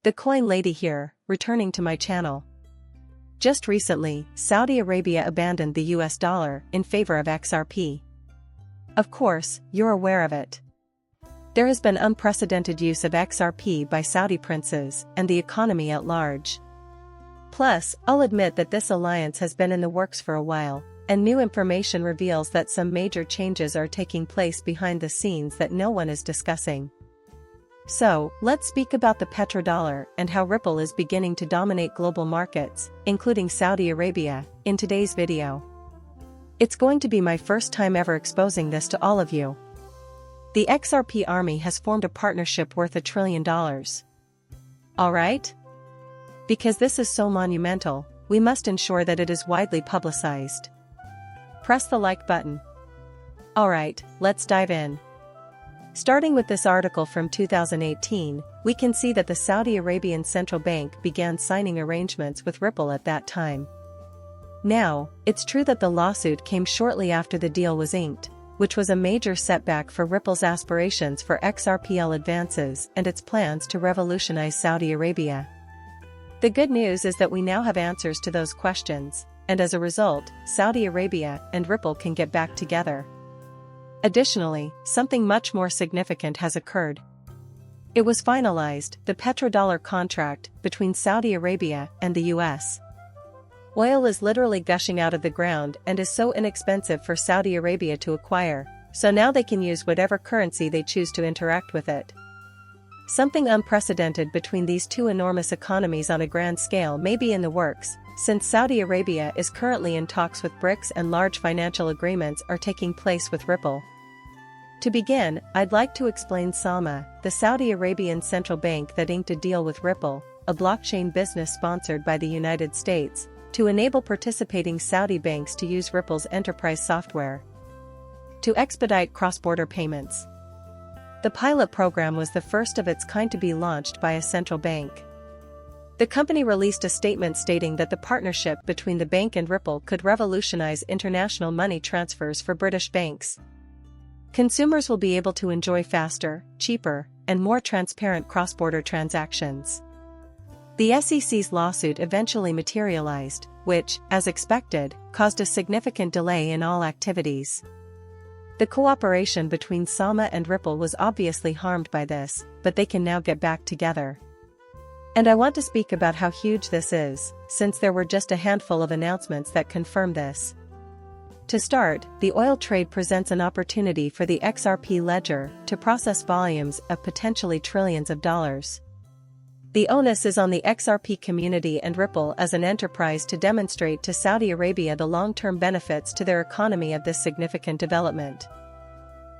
The Coin Lady here, returning to my channel. Just recently, Saudi Arabia abandoned the US dollar in favor of XRP. Of course, you're aware of it. There has been unprecedented use of XRP by Saudi princes and the economy at large. Plus, I'll admit that this alliance has been in the works for a while, and new information reveals that some major changes are taking place behind the scenes that no one is discussing. So, let's speak about the petrodollar and how Ripple is beginning to dominate global markets, including Saudi Arabia, in today's video. It's going to be my first time ever exposing this to all of you. The XRP army has formed a partnership worth $1 trillion. Alright? Because this is so monumental, we must ensure that it is widely publicized. Press the like button. Alright, let's dive in. Starting with this article from 2018, we can see that the Saudi Arabian Central Bank began signing arrangements with Ripple at that time. Now, it's true that the lawsuit came shortly after the deal was inked, which was a major setback for Ripple's aspirations for XRPL advances and its plans to revolutionize Saudi Arabia. The good news is that we now have answers to those questions, and as a result, Saudi Arabia and Ripple can get back together. Additionally, something much more significant has occurred. It was finalized, the petrodollar contract between Saudi Arabia and the US. Oil is literally gushing out of the ground and is so inexpensive for Saudi Arabia to acquire, so now they can use whatever currency they choose to interact with it. Something unprecedented between these two enormous economies on a grand scale may be in the works, since Saudi Arabia is currently in talks with BRICS and large financial agreements are taking place with Ripple. To begin, I'd like to explain SAMA, the Saudi Arabian Central Bank that inked a deal with Ripple, a blockchain business sponsored by the United States, to enable participating Saudi banks to use Ripple's enterprise software to expedite cross-border payments. The pilot program was the first of its kind to be launched by a central bank. The company released a statement stating that the partnership between the bank and Ripple could revolutionize international money transfers for British banks. Consumers will be able to enjoy faster, cheaper, and more transparent cross-border transactions. The SEC's lawsuit eventually materialized, which, as expected, caused a significant delay in all activities. The cooperation between SAMA and Ripple was obviously harmed by this, but they can now get back together. And I want to speak about how huge this is, since there were just a handful of announcements that confirm this. To start, the oil trade presents an opportunity for the XRP ledger to process volumes of potentially trillions of dollars. The onus is on the XRP community and Ripple as an enterprise to demonstrate to Saudi Arabia the long-term benefits to their economy of this significant development.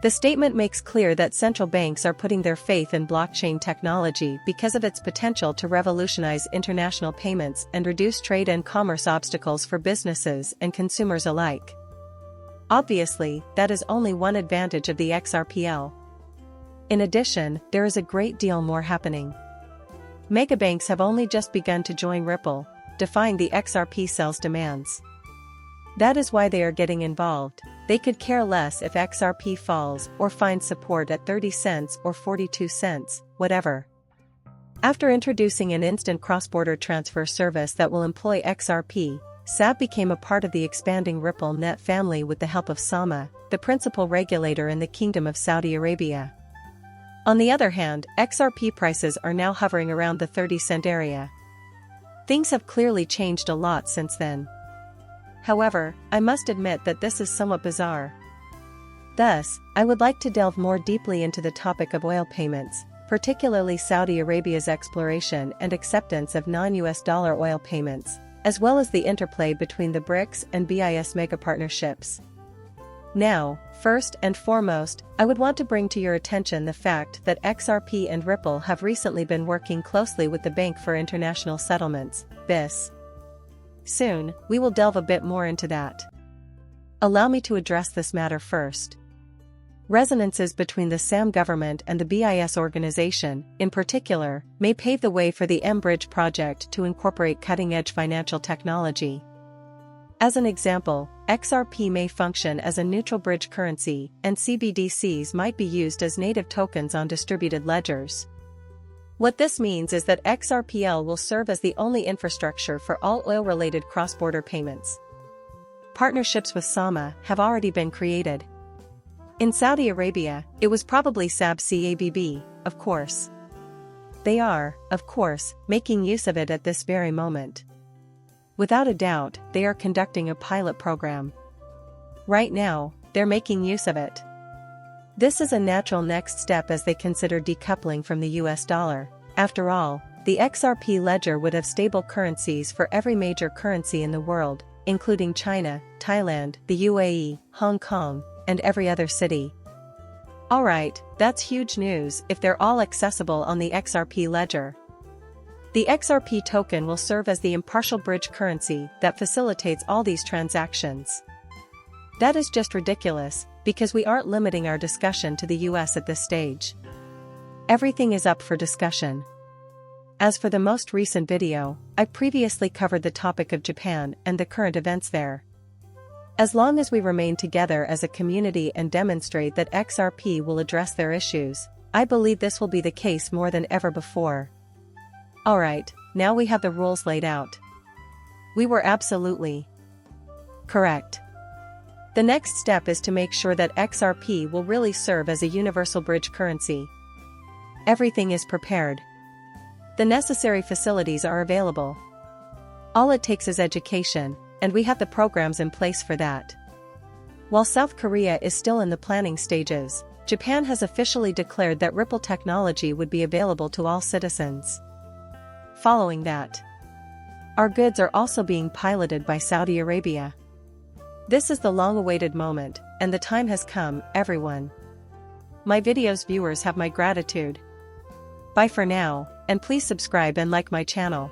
The statement makes clear that central banks are putting their faith in blockchain technology because of its potential to revolutionize international payments and reduce trade and commerce obstacles for businesses and consumers alike. Obviously, that is only one advantage of the XRPL. In addition, there is a great deal more happening. Megabanks have only just begun to join Ripple, defying the XRP cell's demands. That is why they are getting involved. They could care less if XRP falls or finds support at 30 cents or 42 cents, whatever. After introducing an instant cross-border transfer service that will employ XRP, SAB became a part of the expanding Ripple Net family with the help of SAMA, the principal regulator in the Kingdom of Saudi Arabia. On the other hand, XRP prices are now hovering around the 30-cent area. Things have clearly changed a lot since then. However, I must admit that this is somewhat bizarre. Thus, I would like to delve more deeply into the topic of oil payments, particularly Saudi Arabia's exploration and acceptance of non-US dollar oil payments, as well as the interplay between the BRICS and BIS mega-partnerships. Now, first and foremost, I would want to bring to your attention the fact that XRP and Ripple have recently been working closely with the Bank for International Settlements, BIS. Soon, we will delve a bit more into that. Allow me to address this matter first. Resonances between the SAM government and the BIS organization, in particular, may pave the way for the mBridge project to incorporate cutting-edge financial technology. As an example, XRP may function as a neutral bridge currency, and CBDCs might be used as native tokens on distributed ledgers. What this means is that XRPL will serve as the only infrastructure for all oil-related cross-border payments. Partnerships with SAMA have already been created. In Saudi Arabia, it was probably SABCABB, of course. They are, of course, making use of it at this very moment. Without a doubt, they are conducting a pilot program. Right now, they're making use of it. This is a natural next step as they consider decoupling from the US dollar. After all, the XRP ledger would have stable currencies for every major currency in the world, including China, Thailand, the UAE, Hong Kong, and every other city. Alright, that's huge news if they're all accessible on the XRP ledger. The XRP token will serve as the impartial bridge currency that facilitates all these transactions. That is just ridiculous, because we aren't limiting our discussion to the US at this stage. Everything is up for discussion. As for the most recent video, I previously covered the topic of Japan and the current events there. As long as we remain together as a community and demonstrate that XRP will address their issues, I believe this will be the case more than ever before. Alright, now we have the rules laid out. We were absolutely correct. The next step is to make sure that XRP will really serve as a universal bridge currency. Everything is prepared. The necessary facilities are available. All it takes is education, and we have the programs in place for that. While South Korea is still in the planning stages, Japan has officially declared that Ripple technology would be available to all citizens. Following that, our goods are also being piloted by Saudi Arabia. This is the long-awaited moment, and the time has come, everyone. My video's viewers have my gratitude. Bye for now, and please subscribe and like my channel.